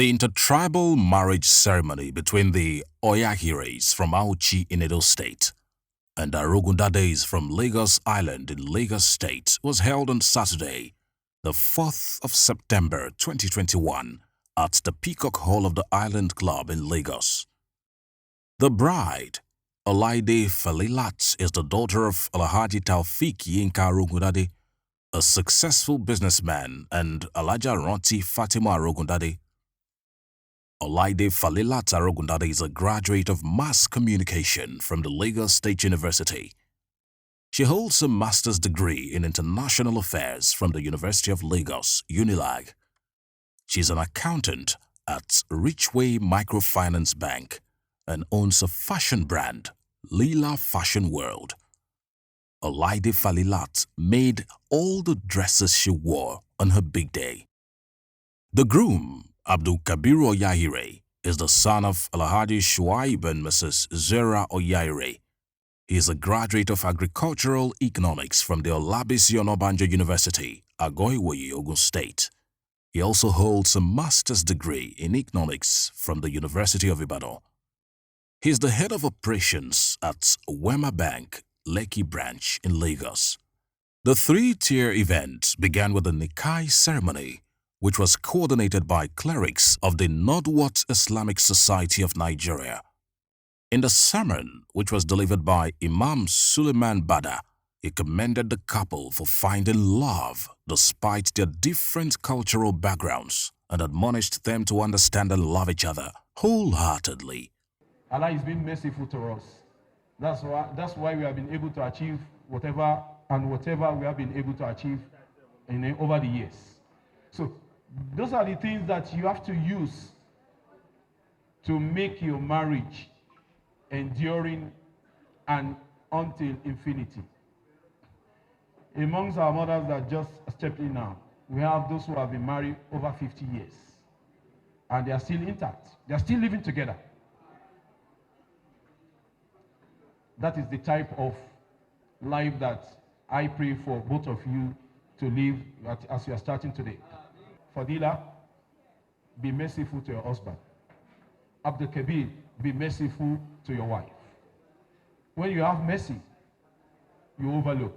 The intertribal marriage ceremony between the Oyakhires from Auchi in Edo State and Arogundades from Lagos Island in Lagos State was held on Saturday, the 4th of September 2021 at the Peacock Hall of the Island Club in Lagos. The bride, Olaide Falilat, is the daughter of Alhaji Taufik Yinka Arogundade, a successful businessman, and Alhaja Ranti Fatima Arogundade. Olaide Falilat Arogundade is a graduate of mass communication from the Lagos State University. She holds a master's degree in international affairs from the University of Lagos, UNILAG. She is an accountant at Richway Microfinance Bank and owns a fashion brand, Lila Fashion World. Olaide Falilat made all the dresses she wore on her big day. The groom, Abdulkabiru Oyakhire, is the son of Alhaji Shuaib and Mrs. Zera Oyakhire. He is a graduate of agricultural economics from the Olabisi Onabanjo University, Agoiwoye, Ogun State. He also holds a master's degree in economics from the University of Ibadan. He is the head of operations at Wema Bank, Lekki branch in Lagos. The three-tier event began with the Nikai ceremony, which was coordinated by clerics of the Nodwat Islamic Society of Nigeria. In the sermon, which was delivered by Imam Suleiman Bada, he commended the couple for finding love despite their different cultural backgrounds and admonished them to understand and love each other wholeheartedly. Allah is being merciful to us. That's why we have been able to achieve whatever we have been able to achieve over the years. So those are the things that you have to use to make your marriage enduring and until infinity. Amongst our mothers that just stepped in now, we have those who have been married over 50 years and they are still intact. They are still living together. That is the type of life that I pray for both of you to live as you are starting today. Fadila, be merciful to your husband. Abdulkabiru, be merciful to your wife. When you have mercy, you overlook.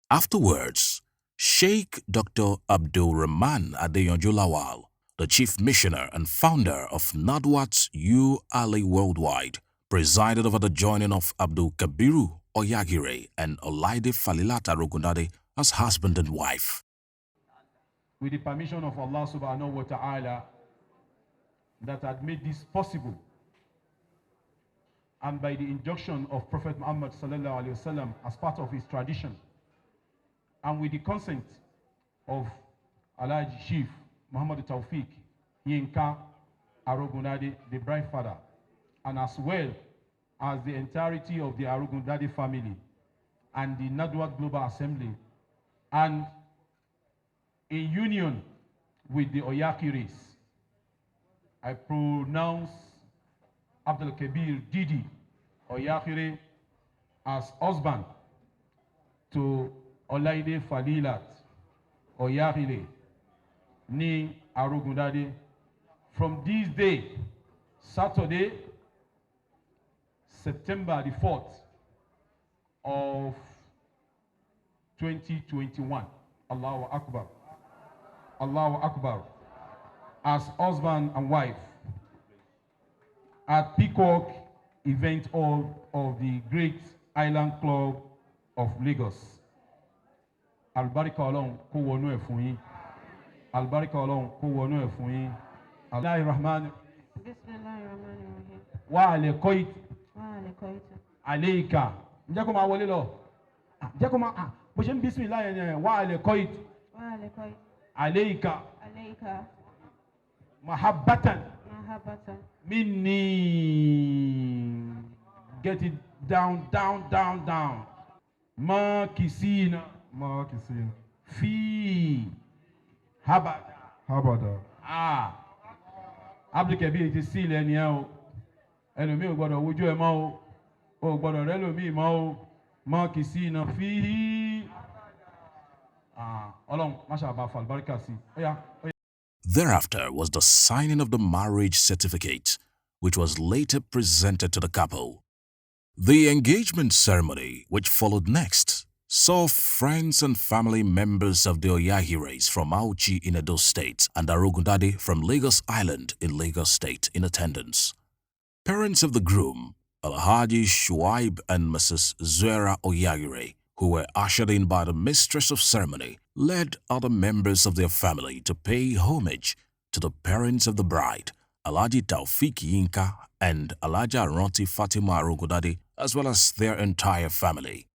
Afterwards, Sheikh Dr. Abdul Rahman Adeyonju Lawal, the chief missioner and founder of Nadwat U Ali Worldwide, presided over the joining of Abdulkabiru Oyakhire and Olaide Falilat Arogundade as husband and wife. With the permission of Allah subhanahu wa ta'ala that had made this possible, and by the injunction of Prophet Muhammad sallallahu alaihi wasallam as part of his tradition, and with the consent of Alhaji Chief Muhammad Taufik Yinka Arogundade, the bride father, and as well as the entirety of the Arogundade family and the Nadwat Global Assembly, and in union with the Oyakhires, I pronounce Abdulkabiru Didi Oyakhire as husband to Olaide Falilat Oyakhire ni Arogundade from this day, Saturday, September the 4th of 2021. Allahu Akbar. Allahu Akbar. As husband and wife at Peacock Event Hall of the Great Island Club of Lagos. Albarika Ọlọ́run kó wọnú ẹ̀ fún yín. Albarika Ọlọ́run kó wọnú ẹ̀ fún yín. Bismillahirrahmanirrahim. Bismillahirrahmanirrahim. Wa alaikoit. Wa alaikoit. Aleika. Ǹjẹ́ kó máa wọlé lọ? Ǹjẹ́ kó máa bó ṣe ń bismillah yẹn wa alaikoit. Wa alaikoit. Aleika. Aleika. Mahabbatan. Mahabbatan. Minni. Get it down, down, down, down. Ma kisina. Ma kisina. Fi. Habada. Habada. Abdulkabiru ti sí ilẹ̀ ni ẹ o. Ẹlòmíì ò gbọ́dọ̀ wojú ẹ mọ́ o. O gbọ́dọ̀ rẹ́ lòmíì mọ́ o. Ma kisina. Fi. Ọlọ́run má ṣàbà fàlùbáríkà sí. Thereafter was the signing of the marriage certificate, which was later presented to the couple. The engagement ceremony, which followed next, saw friends and family members of the Oyakhires from Auchi in Edo State and Arogundade from Lagos Island in Lagos State in attendance. Parents of the groom, Alhaji Shuaib and Mrs. Zuera Oyakhire, who were ushered in by the mistress of ceremony, led other members of their family to pay homage to the parents of the bride, Alhaji Taufik Yinka and Alhaja Ronti Fatima Arogundade, as well as their entire family.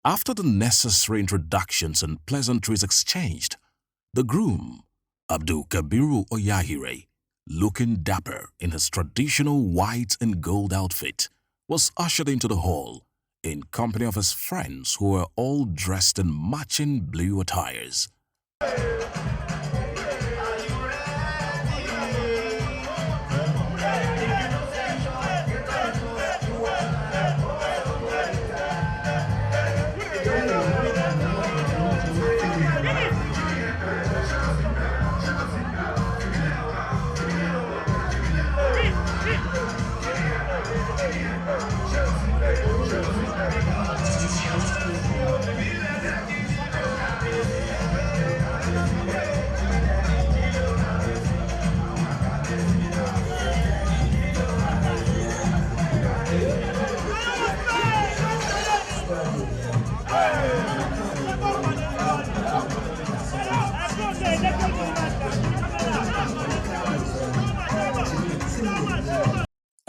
After the necessary introductions and pleasantries exchanged, the groom, Abdulkabiru Oyakhire, looking dapper in his traditional white and gold outfit, was ushered into the hall in company of his friends who were all dressed in matching blue attires.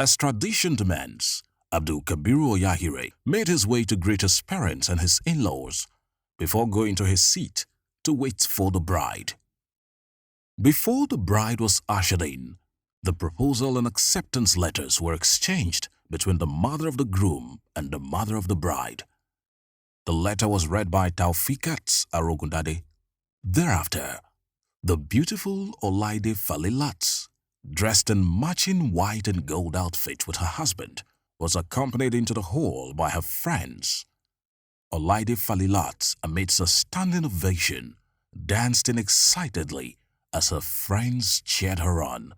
As tradition demands, Abdulkabiru Oyakhire made his way to greet his parents and his in-laws before going to his seat to wait for the bride. Before the bride was ushered in, the proposal and acceptance letters were exchanged between the mother of the groom and the mother of the bride. The letter was read by Taufikat Arogundade. Thereafter, the beautiful Olaide Falilat, dressed in matching white and gold outfit with her husband, was accompanied into the hall by her friends. Olaide Falilat, amidst a standing ovation, danced in excitedly as her friends cheered her on.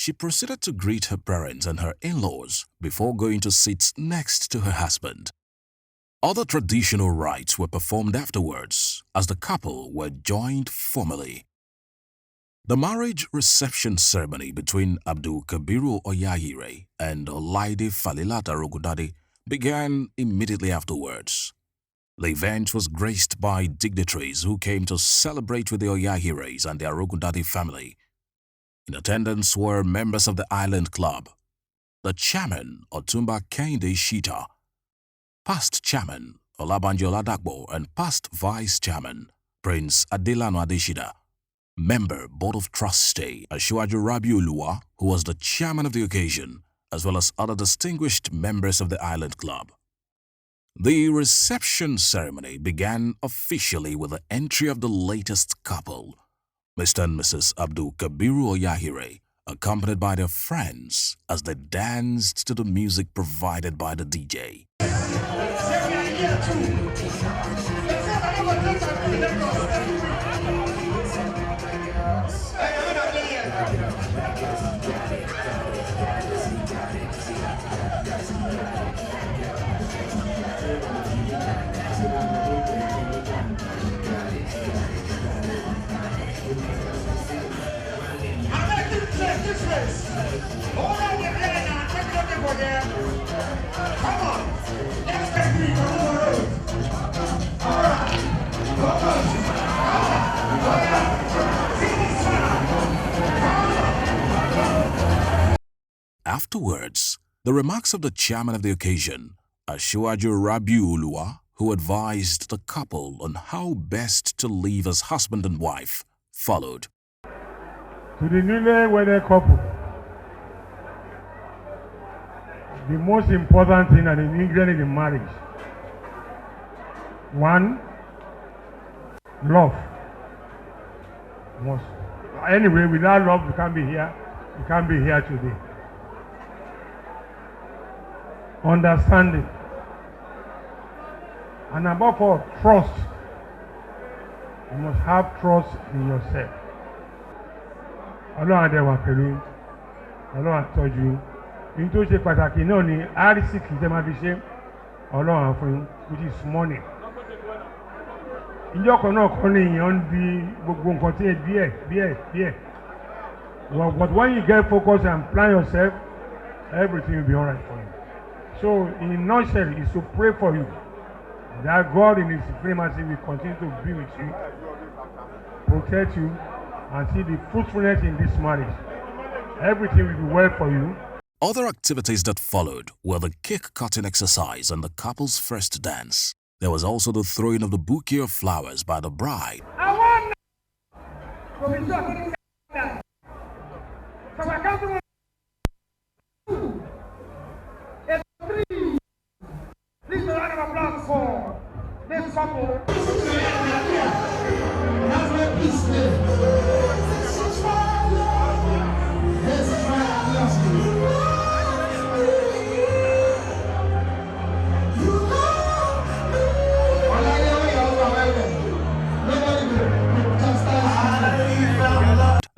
She proceeded to greet her parents and her in-laws before going to sit next to her husband. Other traditional rites were performed afterwards as the couple were joined formally. The marriage reception ceremony between Abdulkabiru Oyakhire and Olaide Falilat Arogundade began immediately afterwards. The event was graced by dignitaries who came to celebrate with the Oyakhires and the Arogundade family. In attendance were members of the Island Club, the chairman Otumba Kehinde Shita, past chairman Olabanjo Ladakbo, and past Vice Chairman, Prince Adelano Adeshida. Member Board of Trustee Asiwaju Rabiu Oluwa, who was the chairman of the occasion, as well as other distinguished members of the Island Club. The reception ceremony began officially with the entry of the latest couple, Mr. and Mrs. Abdulkabiru Oyakhire, accompanied by their friends as they danced to the music provided by the DJ. Afterwards, the remarks of the chairman of the occasion, Asiwaju Rabiu Oluwa, who advised the couple on how best to live as husband and wife, followed. To the newly wedded couple, the most important thing and the ingredient in marriage, one, love. Most. Anyway, without love, you can't be here. You can't be here today. Understanding. And above all, trust. You must have trust in yourself. Ọlọ́run àdẹ̀wà pẹ̀lú Ọlọ́run àtọ́jú ní tó ṣe pàtàkì náà ni àrísìkì tẹ́ máa fi ṣe Ọlọ́run àfún which is money. Ìjọ kan náà kọ́ ni èèyàn ń di gbogbo nǹkan tí ẹ díẹ̀. But when you get focused and plan yourself, everything will be alright for you. So in a nutshell, is to pray for you that God in His supremacy will continue to be with you, protect you, and see the fruitfulness in this marriage. Everything will be well for you. Other activities that followed were the cake-cutting exercise and the couple's first dance. There was also the throwing of the bouquet of flowers by the bride. Please a round of applause for this couple.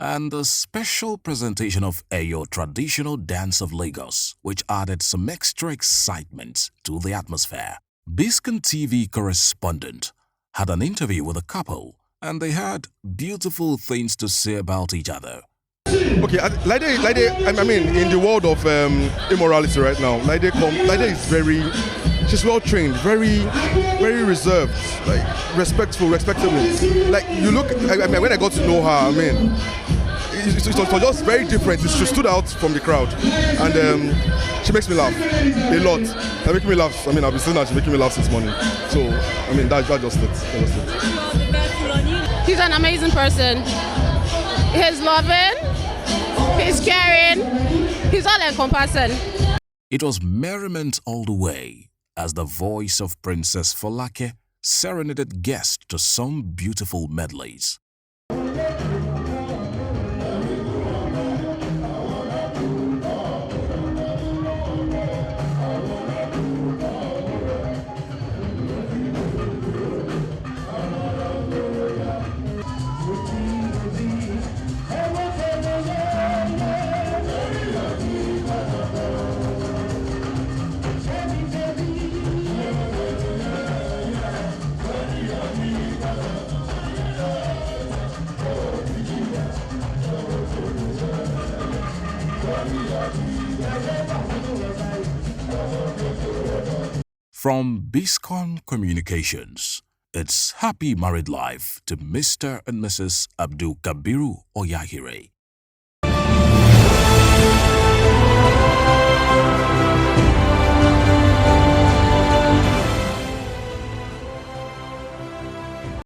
And the special presentation of Eyo traditional dance of Lagos, which added some extra excitement to the atmosphere. Biscan TV correspondent had an interview with a couple, and they had beautiful things to say about each other. Okay, Olaide, I mean, in the world of immorality right now, Olaide is she's well trained, very reserved, like respectful. Like you look, I mean, when I got to know her, I mean, it was just very different. She stood out from the crowd, and she makes me laugh a lot. She makes me laugh. I mean, I've been saying that she's making me laugh since morning. So, I mean, that's just it. He's an amazing person. He's loving, he's caring, he's all-encompassing. It was merriment all the way as the voice of Princess Falilat serenaded guests to some beautiful medleys. From Biscon Communications, it's happy married life to Mr. and Mrs. Abdulkabiru Oyakhire.